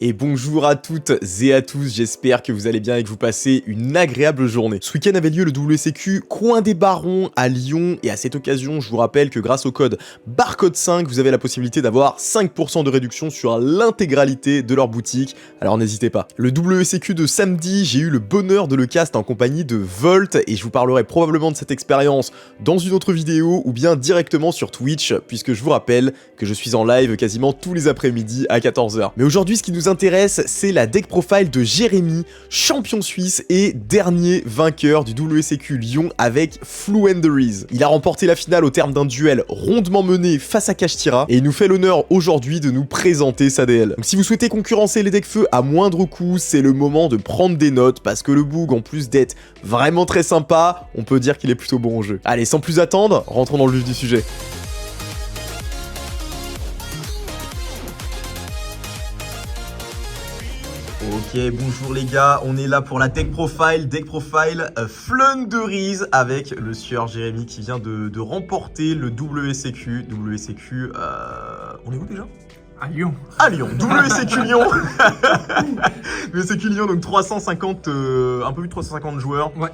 Et bonjour à toutes et à tous, j'espère que vous allez bien et que vous passez une agréable journée. Ce week-end avait lieu le WSEQ Coin des Barons à Lyon et à cette occasion, je vous rappelle que grâce au code BARCODE5, vous avez la possibilité d'avoir 5% de réduction sur l'intégralité de leur boutique, alors n'hésitez pas. Le WSEQ de samedi, j'ai eu le bonheur de le cast en compagnie de Volt et je vous parlerai probablement de cette expérience dans une autre vidéo ou bien directement sur Twitch, puisque je vous rappelle que je suis en live quasiment tous les après-midi à 14h. Mais aujourd'hui, ce qui nous intéresse, c'est la deck profile de Jérémy, champion suisse et dernier vainqueur du WSEQ Lyon avec Fluenderies. Il a remporté la finale au terme d'un duel rondement mené face à Kashtira et il nous fait l'honneur aujourd'hui de nous présenter sa DL. Donc si vous souhaitez concurrencer les decks feu à moindre coût, c'est le moment de prendre des notes parce que le boog, en plus d'être vraiment très sympa, on peut dire qu'il est plutôt bon au jeu. Allez, sans plus attendre, rentrons dans le vif du sujet. Ok, bonjour les gars, on est là pour la deck profile Fluenderies avec le sieur Jérémy qui vient de remporter le WSEQ. On est où déjà? À Lyon. À Lyon, WSEQ Lyon. WSEQ Lyon, donc 350, un peu plus de 350 joueurs. Ouais.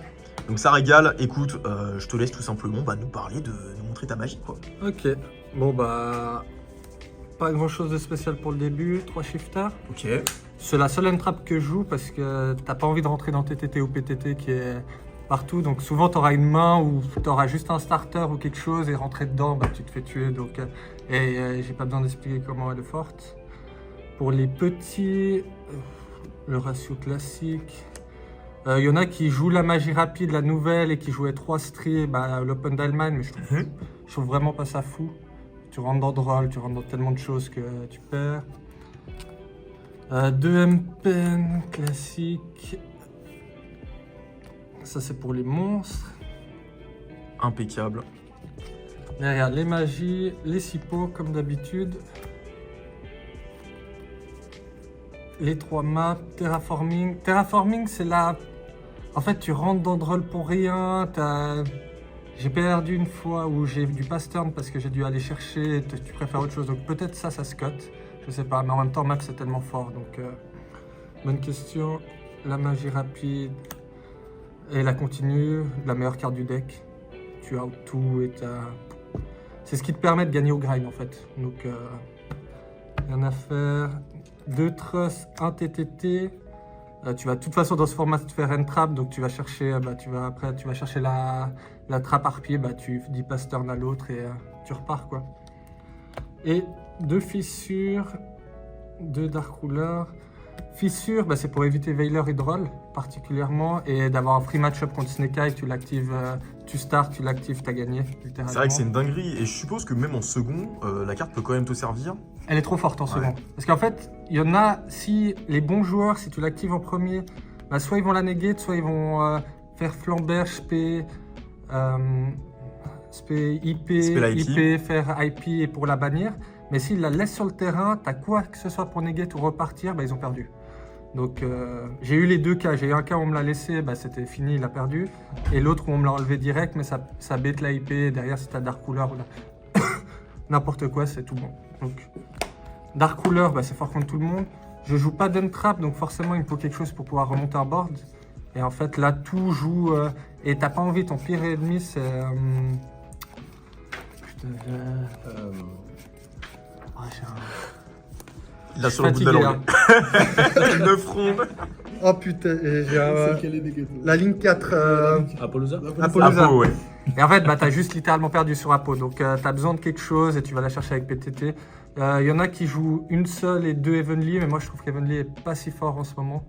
Donc ça régale. Écoute, je te laisse tout simplement nous parler, de nous montrer ta magie, quoi. Ok. Bon bah... Pas grand chose de spécial pour le début. 3 shifters. Ok. C'est la seule entrap que je joue parce que t'as pas envie de rentrer dans TTT ou PTT qui est partout. Donc souvent t'auras une main ou t'auras juste un starter ou quelque chose et rentrer dedans, bah tu te fais tuer. Donc, j'ai pas besoin d'expliquer comment elle est forte. Pour les petits, le ratio classique. Il y en a qui jouent la magie rapide, la nouvelle, et qui jouaient 3 stries, bah, l'Open d'Allemagne, mais je trouve vraiment pas ça fou. Tu rentres dans Droll, tu rentres dans tellement de choses que tu perds. 2 MPN classique. Ça c'est pour les monstres. Impeccable. Derrière les magies, les 6 pots comme d'habitude. Les 3 maps, terraforming. Terraforming c'est là. En fait tu rentres dans Droll pour rien. J'ai perdu une fois où j'ai du pass turn parce que j'ai dû aller chercher, tu préfères autre chose. Donc peut-être ça se cote, je sais pas. Mais en même temps, Max c'est tellement fort. Donc, bonne question. La magie rapide et la continue, la meilleure carte du deck. Tu out tout et c'est ce qui te permet de gagner au grind en fait. Donc, rien à faire. 2 trusts, 1 TTT. Tu vas de toute façon dans ce format te faire trap, donc tu vas chercher, tu vas chercher la trappe harpier, tu dis pass turn à l'autre et tu repars quoi. Et 2 fissures, 2 dark ruler. Fissure, c'est pour éviter Veiler et Droll particulièrement et d'avoir un free match-up contre Snake Eye, tu l'actives, tu start, tu l'actives, t'as gagné littéralement. C'est vrai que c'est une dinguerie et je suppose que même en second, la carte peut quand même te servir. Elle est trop forte en second. Parce qu'en fait, il y en a, si les bons joueurs, si tu l'actives en premier, soit ils vont la néguer, soit ils vont faire flamberge, IP, faire IP et pour la bannir. Mais s'ils la laissent sur le terrain, t'as quoi que ce soit pour néguer ou repartir, ils ont perdu. Donc j'ai eu les 2 cas. J'ai eu un cas où on me l'a laissé, c'était fini, il a perdu. Et l'autre où on me l'a enlevé direct, mais ça bête la IP. Derrière, si t'as Dark Ruler ou n'importe quoi, c'est tout bon. Donc Dark Ruler, c'est fort contre tout le monde. Je joue pas d'untrap, donc forcément il me faut quelque chose pour pouvoir remonter un board. Et en fait là tout joue et t'as pas envie, ton pire ennemi c'est... Il a sur le bout de la langue. 9 rondes. Oh putain, j'ai la ligne 4. Appaloosa. Apo, ouais. Et en fait, t'as juste littéralement perdu sur Apo. Donc, t'as besoin de quelque chose et tu vas la chercher avec PTT. Il y en a qui jouent une seule et 2 Heavenly, mais moi je trouve qu'Heavenly est pas si fort en ce moment.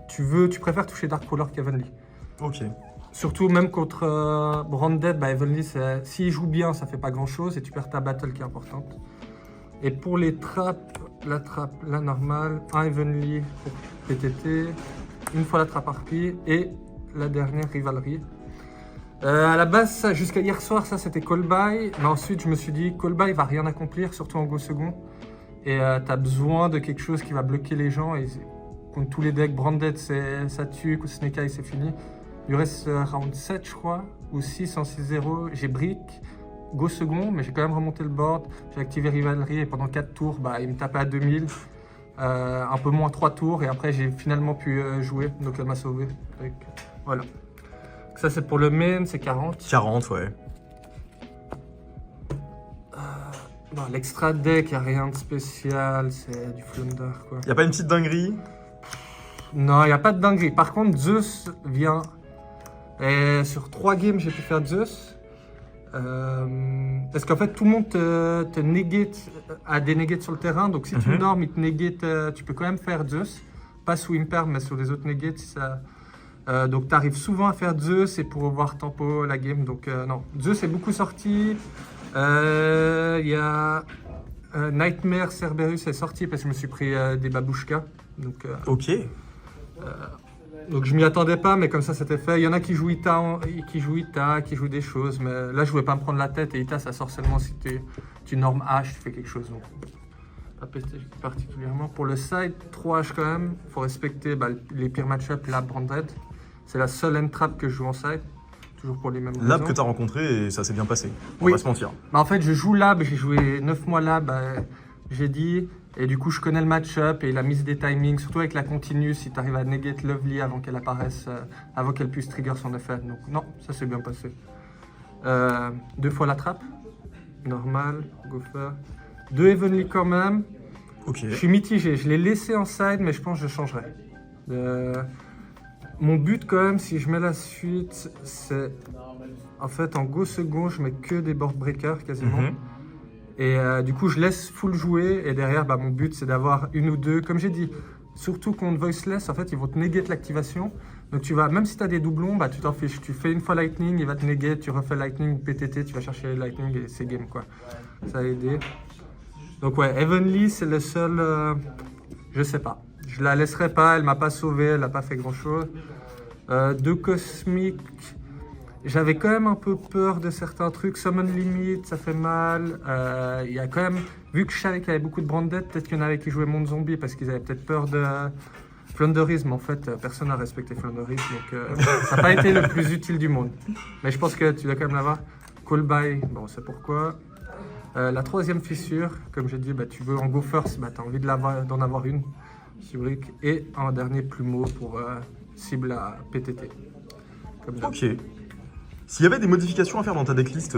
Tu préfères toucher Dark Ruler qu'Heavenly. Ok. Surtout même contre Branded, Heavenly, s'il joue bien, ça fait pas grand chose et tu perds ta battle qui est importante. Et pour les trappes, la normale, un Heavenly pour PTT, une fois la trappe harpie et la dernière Rivalry. À la base, jusqu'à hier soir, ça c'était call by, mais ensuite je me suis dit call by va rien accomplir, surtout en go second. Et t'as besoin de quelque chose qui va bloquer les gens. Et contre tous les decks, Branded ça tue, contre Snake Eye c'est fini. Il reste round 7 je crois, ou 6 en 6-0, j'ai brick. Go second, mais j'ai quand même remonté le board, j'ai activé Rivalry et pendant 4 tours, il me tapait à 2000. un peu moins 3 tours, et après j'ai finalement pu jouer, donc elle m'a sauvé. Donc, voilà. Ça c'est pour le main, c'est 40. 40, ouais. Bon, l'extra deck, il n'y a rien de spécial, c'est du Flunder quoi. Y a pas une petite dinguerie? Non, il n'y a pas de dinguerie. Par contre, Zeus vient. Et sur 3 games, j'ai pu faire Zeus. Parce qu'en fait, tout le monde te negate, a des negates sur le terrain. Donc, si tu normes, il te negate, tu peux quand même faire Zeus. Pas sous Imperm, mais sur les autres negates. Ça... donc, tu arrives souvent à faire Zeus et pour voir tempo la game. Donc, non. Zeus est beaucoup sorti. Il y a Nightmare Cerberus est sorti parce que je me suis pris des babouchkas. Donc, ok. Donc je m'y attendais pas, mais comme ça c'était fait. Il y en a qui jouent Ita, qui jouent des choses, mais là je voulais pas me prendre la tête, et Ita ça sort seulement si tu normes H, tu fais quelque chose. Donc pas particulièrement. Pour le side, 3 H quand même, faut respecter les pires match-up, Lab, Branded. C'est la seule end-trap que je joue en side, toujours pour les mêmes raisons. Lab que t'as rencontré et ça s'est bien passé, on va pas se mentir. Bah, en fait je joue Lab, j'ai joué 9 mois Lab, j'ai dit... Et du coup, je connais le match-up et il a mis des timings, surtout avec la continue, si tu arrives à negate Lovely avant qu'elle apparaisse, avant qu'elle puisse trigger son effet. Donc non, ça s'est bien passé. 2 fois la trappe, normal, Gopher. 2 Heavenly quand même. Ok. Je suis mitigé, je l'ai laissé en side, mais je pense que je changerai. Mon but quand même, si je mets la suite, c'est... En fait, en go second, je mets que des board breakers quasiment. Et du coup, je laisse full jouer, et derrière, mon but, c'est d'avoir 1 ou 2. Comme j'ai dit, surtout contre Voiceless, en fait, ils vont te negate l'activation. Donc, tu vas, même si tu as des doublons, tu t'en fiches. Tu fais une fois Lightning, il va te negate, tu refais Lightning, PTT, tu vas chercher Lightning, et c'est game, quoi. Ça a aidé. Donc, ouais, Heavenly, c'est le seul... je sais pas. Je la laisserai pas, elle m'a pas sauvé, elle n'a pas fait grand-chose. 2 Cosmic... J'avais quand même un peu peur de certains trucs. Summon Limit, ça fait mal. Il y a quand même, vu que je savais qu'il y avait beaucoup de Branded, peut-être qu'il y en avait qui jouaient Monde Zombie parce qu'ils avaient peut-être peur de Flunderisme. En fait, personne n'a respecté Flunderisme, donc ça n'a pas été le plus utile du monde. Mais je pense que tu dois quand même l'avoir. Call by, bon, c'est pourquoi. La 3e fissure, comme j'ai dit, tu veux en go first, tu as envie d'en avoir une. Et un dernier plumeau pour cible à PTT. Comme ok. S'il y avait des modifications à faire dans ta decklist,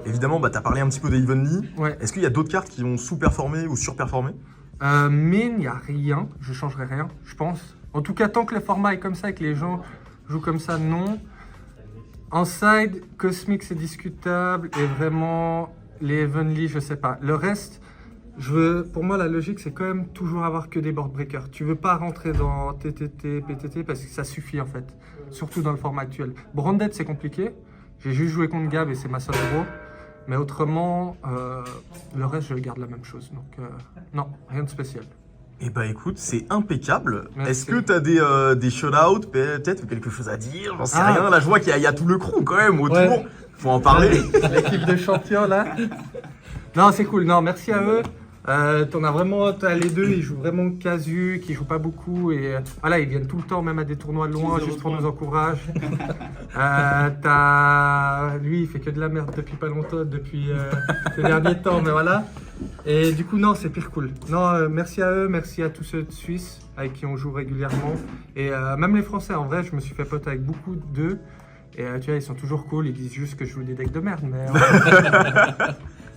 évidemment, tu as parlé un petit peu des Evenly. Ouais. Est-ce qu'il y a d'autres cartes qui ont sous-performé ou surperformé? Mais il n'y a rien, je changerai rien, je pense. En tout cas, tant que le format est comme ça et que les gens jouent comme ça, non. En side, Cosmic c'est discutable, et vraiment, les Evenly, je sais pas. Le reste, pour moi, la logique, c'est quand même toujours avoir que des board breakers. Tu veux pas rentrer dans TTT, PTT, parce que ça suffit en fait. Surtout dans le format actuel. Branded, c'est compliqué. J'ai juste joué contre Gab et c'est ma seule draw. Mais autrement, le reste, je garde la même chose. Donc, non, rien de spécial. Eh bah écoute, c'est impeccable. Merci. Est-ce que t'as des shout-outs peut-être, ou quelque chose à dire? J'en sais rien. Là, je vois qu'il y a tout le crew quand même autour. Ouais. Faut en parler. L'équipe de champions là. Non, c'est cool. Non, merci à eux. T'as les deux, ils jouent vraiment casu, qui jouent pas beaucoup, et voilà, ils viennent tout le temps, même à des tournois loin, juste pour nous encourager. Lui, il fait que de la merde depuis pas longtemps, depuis ces derniers temps, mais voilà. Et du coup, non, c'est pire cool. Non, merci à eux, merci à tous ceux de Suisse avec qui on joue régulièrement, et même les Français. En vrai, je me suis fait pote avec beaucoup d'eux, et tu vois, ils sont toujours cool. Ils disent juste que je joue des decks de merde, mais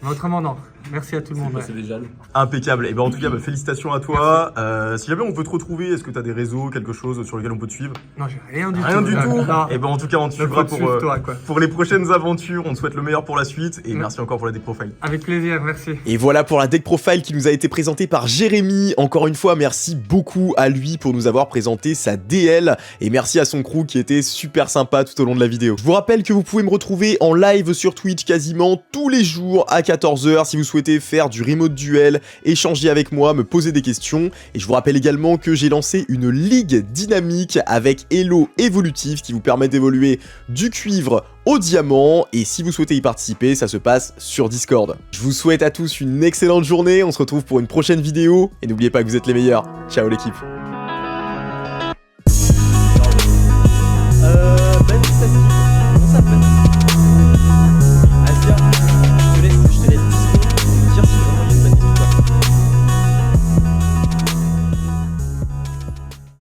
mais autrement, non. Merci à tout le monde. C'est des jaloux. Impeccable. Et ben en tout cas, félicitations à toi. Si jamais on veut te retrouver, est-ce que tu as des réseaux, quelque chose sur lequel on peut te suivre? Non, j'ai rien du tout. Rien du tout. Et ben en tout cas, on te suivra pour les prochaines aventures. On te souhaite le meilleur pour la suite. Et merci encore pour la deck profile. Avec plaisir, merci. Et voilà pour la deck profile qui nous a été présentée par Jérémy. Encore une fois, merci beaucoup à lui pour nous avoir présenté sa DL. Et merci à son crew qui était super sympa tout au long de la vidéo. Je vous rappelle que vous pouvez me retrouver en live sur Twitch quasiment tous les jours à 14 h si vous souhaitez faire du remote duel, échanger avec moi, me poser des questions. Et je vous rappelle également que j'ai lancé une ligue dynamique avec Elo Évolutif qui vous permet d'évoluer du cuivre au diamant. Et si vous souhaitez y participer, ça se passe sur Discord. Je vous souhaite à tous une excellente journée, on se retrouve pour une prochaine vidéo. Et n'oubliez pas que vous êtes les meilleurs. Ciao l'équipe.